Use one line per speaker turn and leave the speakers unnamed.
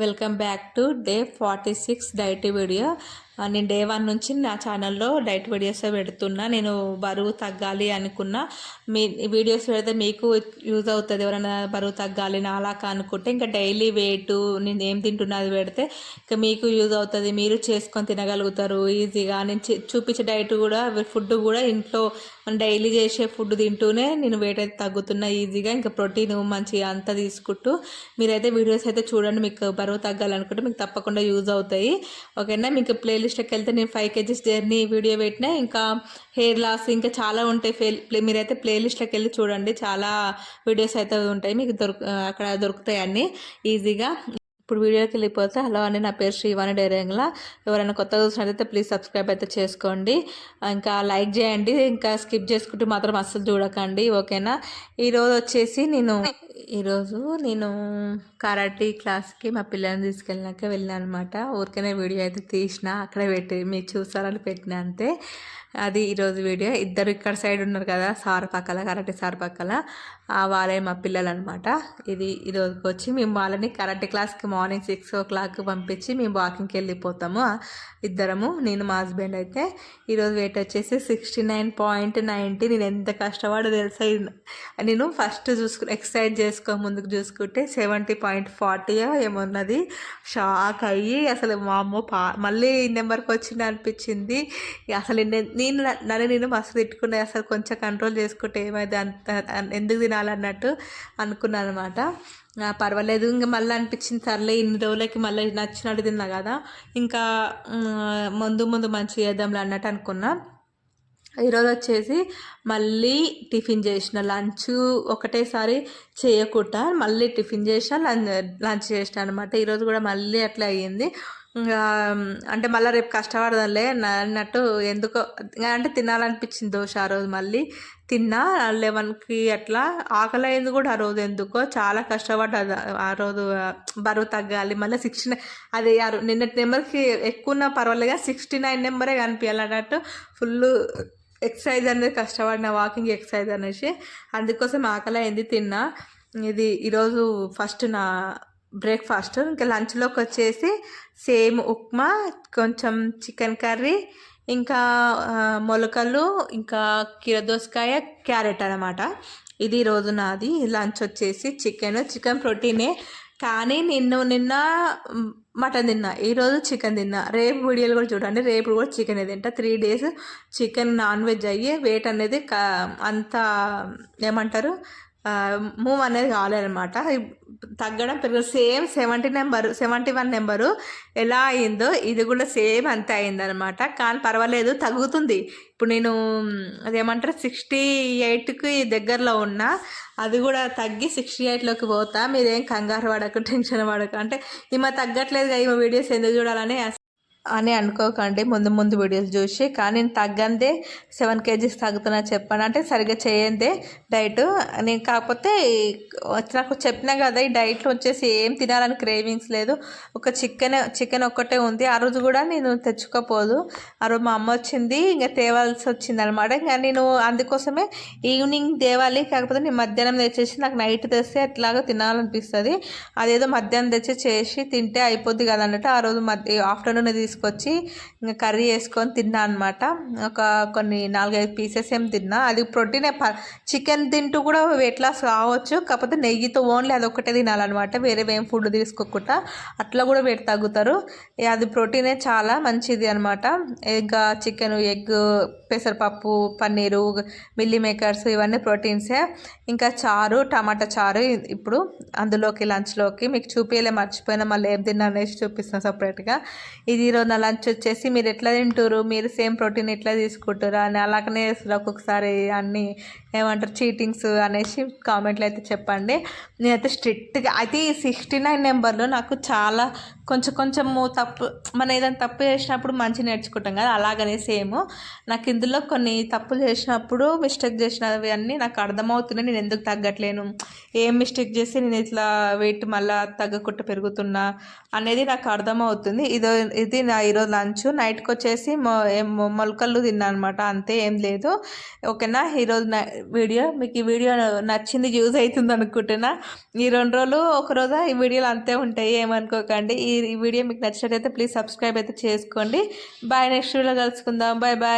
Welcome back to day 46 diet video. నేను day 1 నుంచి నా ఛానల్లో డైట్ వీడియోస్ పెడుతున్నా. నేను బరువు తగ్గాలి అనుకున్నా. మీ వీడియోస్ పెడితే మీకు యూజ్ అవుతుంది. ఎవరైనా బరువు తగ్గాలి నాలాక అనుకుంటే ఇంకా డైలీ వెయిట్ నేను ఏం తింటున్నా అది పెడితే ఇంకా మీకు యూజ్ అవుతుంది. మీరు చేసుకొని తినగలుగుతారు ఈజీగా. నేను చూపించే డైట్ కూడా ఫుడ్ కూడా ఇంట్లో డైలీ చేసే ఫుడ్ తింటూనే నేను వెయిట్ అయితే తగ్గుతున్నా ఈజీగా. ఇంకా ప్రోటీన్ మంచిగా అంతా తీసుకుంటూ మీరైతే వీడియోస్ అయితే చూడండి. మీకు బరువు తగ్గాలనుకుంటే మీకు తప్పకుండా యూజ్ అవుతాయి. ఓకేనా. మీకు ప్లేలిస్ట్కి వెళ్తే నేను 5 kgs జర్నీ వీడియో పెట్టినా, ఇంకా హెయిర్ లాస్ ఇంకా చాలా ఉంటాయి. మీరైతే ప్లేలిస్ట్లోకి వెళ్ళి చూడండి, చాలా వీడియోస్ అయితే ఉంటాయి మీకు అక్కడ దొరుకుతాయి అన్నీ ఈజీగా. ఇప్పుడు వీడియోకి వెళ్ళిపోతే హలో అండి, నా పేరు శ్రీవాణి డైరెంగ్లా. ఎవరైనా కొత్తగా చూసినట్లయితే ప్లీజ్ సబ్స్క్రైబ్ అయితే చేసుకోండి, ఇంకా లైక్ చేయండి, ఇంకా స్కిప్ చేసుకుంటూ మాత్రం అస్సలు చూడకండి. ఓకేనా. ఈరోజు నేను కరాటీ క్లాస్కి మా పిల్లల్ని తీసుకెళ్ళినాక వెళ్ళాను అనమాట. ఊరికనే వీడియో అయితే తీసిన, అక్కడే పెట్టి మీకు చూసారని పెట్టిన అంతే. అది ఈరోజు వీడియో. ఇద్దరు ఇక్కడ సైడ్ ఉన్నారు కదా సార్ పక్కల, కరాటే సార్ పక్కల, వాళ్ళే మా పిల్లలు అనమాట. ఇది ఈరోజుకి వచ్చి మేము వాళ్ళని కరాటే క్లాస్కి మార్నింగ్ 6 o'clock పంపించి మేము వాకింగ్కి వెళ్ళిపోతాము ఇద్దరము, నేను మా హస్బెండ్. అయితే ఈరోజు వెయిట్ వచ్చేసి 69.90. నేను ఎంత కష్టపడో తెలుసా. నేను ఫస్ట్ ఎక్సర్సైజ్ ముందుకు చూసుకుంటే 70.40 ఏమన్నది. షాక్ అయ్యి అసలు మా అమ్మ మళ్ళీ నెంబర్కి వచ్చింది అనిపించింది. అసలు నేను మస్తు తిట్టుకునే, అసలు కొంచెం కంట్రోల్ చేసుకుంటే ఏమైంది, అంత ఎందుకు తినాలన్నట్టు అనుకున్నాను అనమాట. పర్వాలేదు, ఇంకా మళ్ళీ అనిపించింది సర్లే ఇన్ని రోజులకి మళ్ళీ నచ్చినట్టు తిన్నా కదా, ఇంకా ముందు మంచిగా చేద్దాంలే అన్నట్టు అనుకున్నా. ఈరోజు వచ్చేసి మళ్ళీ టిఫిన్ చేసిన, లంచ్ ఒకటేసారి చేయకుండా మళ్ళీ టిఫిన్ చేసిన, లంచ్ చేసిన అనమాట. ఈరోజు కూడా మళ్ళీ అట్లా అయ్యింది. అంటే మళ్ళీ రేపు కష్టపడదాంలే అన్నట్టు ఎందుకో అంటే తినాలనిపించింది దోశ. ఆ రోజు మళ్ళీ తిన్నా 11కి అట్లా. ఆకలి అయింది కూడా ఆ రోజు ఎందుకో, చాలా కష్టపడ్డా ఆ రోజు. బరువు తగ్గాలి మళ్ళీ 69, అది నిన్నటి నెంబర్కి ఎక్కువ ఉన్నా పర్వాలేదు, 69 నెంబరే కనిపించాలన్నట్టు ఫుల్ ఎక్సర్సైజ్ అనేది కష్టపడిన, వాకింగ్ ఎక్సర్సైజ్ అనేసి. అందుకోసం ఆకలి అయింది, తిన్నా. ఇది ఈరోజు ఫస్ట్ నా బ్రేక్ఫాస్ట్. ఇంకా లంచ్లోకి వచ్చేసి సేమ్ ఉప్మా, కొంచెం చికెన్ కర్రీ, ఇంకా మొలకలు, ఇంకా కీరదోసకాయ, క్యారెట్ అనమాట. ఇది రోజు నాది లంచ్ వచ్చేసి చికెన్ ప్రోటీనే. కానీ నిన్న మటన్ తిన్నా, ఈరోజు చికెన్ తిన్నా. రేపు వీడియోలు కూడా చూడండి, రేపు కూడా చికెన్ తింటా. 3 days చికెన్ నాన్ వెజ్ అయ్యి వెయిట్ అనేది అంత ఏమంటారు మూవ్ అనేది కాలేదనమాట. తగ్గడం పెరగడం సేమ్ 71 నెంబరు ఎలా అయిందో ఇది కూడా సేమ్ అంతే అయిందనమాట. కానీ పర్వాలేదు, తగ్గుతుంది. ఇప్పుడు నేను అదేమంటారు 68కి దగ్గరలో ఉన్నా, అది కూడా తగ్గి 68లోకి పోతా. మీరేం కంగారు పడక, టెన్షన్ పడక. అంటే ఈమె తగ్గట్లేదు కదా, ఈమె వీడియోస్ ఎందుకు చూడాలని అనుకోకండి ముందు వీడియోస్ చూసి. కానీ నేను తగ్గందే 7 kgs తగ్గుతున్నా చెప్పాను అంటే సరిగ్గా చేయందే డైట్ నేను. కాకపోతే నాకు చెప్పినా కదా, ఈ డైట్లో వచ్చేసి ఏం తినాలని క్రేవింగ్స్ లేదు. ఒక చికెన్ ఒక్కటే ఉంది. ఆ రోజు కూడా నేను తెచ్చుకోపోదు, ఆ రోజు మా అమ్మ వచ్చింది, ఇంకా తేవాల్సి వచ్చింది అనమాట. ఇంకా నేను అందుకోసమే ఈవినింగ్ తేవాలి, కాకపోతే నేను మధ్యాహ్నం తెచ్చేసి నాకు నైట్ తెస్తే ఎట్లాగో తినాలనిపిస్తుంది. అదేదో మధ్యాహ్నం తెచ్చి చేసి తింటే అయిపోద్ది కదా అన్నట్టు ఆ రోజు ఆఫ్టర్నూన్ తీసుకొచ్చి ఇంకా కర్రీ వేసుకొని తిన్నా అనమాట. కొన్ని 4-5 పీసెస్ ఏం తిన్నా. అది ప్రోటీనే. చికెన్ తింటూ కూడా వెయిట్ లాస్ కావచ్చు, కాకపోతే నెయ్యితో ఓన్లీ అదొక్కటే తినాలన్నమాట, వేరే ఏం ఫుడ్ తీసుకోకుండా. అట్లా కూడా వెయిట్ తగ్గుతారు. అది ప్రోటీనే, చాలా మంచిది అనమాట. ఇంకా చికెన్, ఎగ్, పెసరపప్పు, పన్నీరు, మిల్లీ మేకర్స్ ఇవన్నీ ప్రోటీన్సే. ఇంకా చారు, టమాటా చారు. ఇప్పుడు అందులోకి లంచ్లోకి మీకు మర్చిపోయినా, మళ్ళీ ఏం తిన్నా అనేసి చూపిస్తాను సపరేట్గా. ఇది ఈరోజు నా లంచ్ వచ్చేసి. మీరు ఎట్లా తింటారు, మీరు సేమ్ ప్రోటీన్ ఎట్లా తీసుకుంటారు అని అలాగనే ఒక్కొక్కసారి అన్నీ ఏమంటారు చీటింగ్స్ అనేసి కామెంట్లు అయితే చెప్పండి. నేనైతే స్ట్రిక్ట్గా అయితే ఈ 69 నెంబర్లో నాకు చాలా కొంచెం కొంచెము తప్పు మనం ఏదైనా తప్పు చేసినప్పుడు మంచి నేర్చుకుంటాం కదా, అలాగనే సేమ్ నాకు ఇందులో కొన్ని తప్పులు చేసినప్పుడు మిస్టేక్ చేసినవి అన్నీ నాకు అర్థమవుతున్నాయి. నేను ఎందుకు తగ్గట్లేను, ఏం మిస్టేక్ చేసి నేను ఇట్లా వెయిట్ మళ్ళీ తగ్గకుండా పెరుగుతున్నా అనేది నాకు అర్థమవుతుంది. ఇది నా ఈరోజు లంచ్. నైట్కి వచ్చేసి మొలకలు తిన్నా అనమాట, అంతే, ఏం లేదు. ఓకేనా, ఈరోజు వీడియో మీకు ఈ వీడియో నచ్చింది, యూజ్ అవుతుంది అనుకుంటున్నా. ఈ 2 రోజులు ఒకరోజు ఈ వీడియోలు అంతే ఉంటాయి, ఏమనుకోకండి. ఈ వీడియో మీకు నచ్చినట్టయితే ప్లీజ్ సబ్స్క్రైబ్ అయితే చేసుకోండి. బాయ్, నెక్స్ట్ వీడియోలో కలుసుకుందాం. Bye bye.